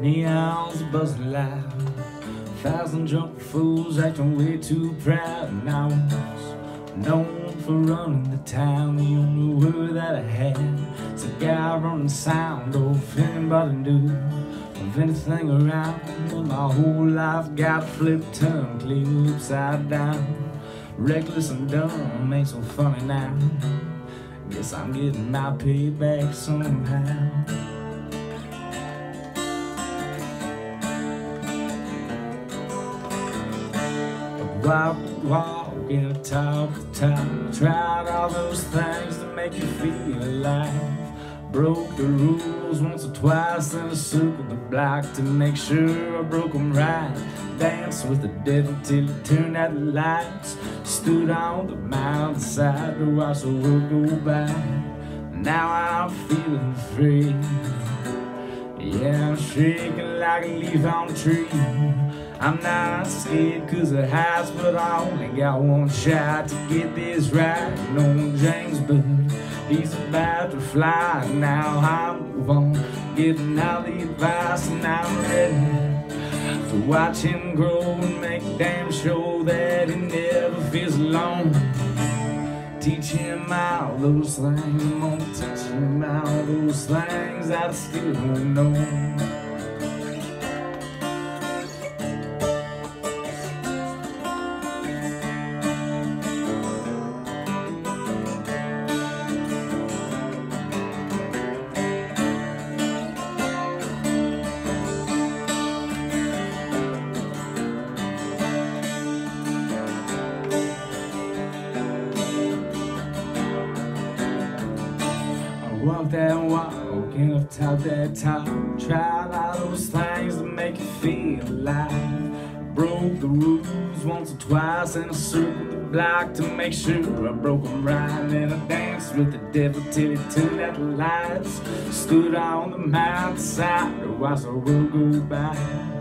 Neons buzzing loud, 1,000 drunk fools acting way too proud. And I was known for running the town. The only word that I had was a guy running sound. Oh, if anybody knew of anything around, well, my whole life got flipped, turned clean upside down. Reckless and dumb, ain't so funny now. Guess I'm getting my payback somehow. Walking top to top, tried all those things to make you feel alive. Broke the rules once or twice, then I circled the block to make sure I broke them right. Danced with the devil till he turned out the lights. Stood on the mountainside to watch the world go by. Now I'm feeling free. Yeah, I'm shaking like a leaf on a tree. I'm not scared cause it hides, but I only got one shot to get this right. No James Butler, he's about to fly. Now I move on, getting all the advice, and I'm ready to watch him grow and make damn sure that he never feels alone. Teach him all those things, I'm gonna teach him all those things that I still don't know. Walk that walk, walking up top that top. Tried all those things to make you feel alive. Broke the rules once or twice, and I circled the block to make sure I broke them right. Then I danced with the devil till he turned out the lights. Stood on the mountainside to watch the world go by.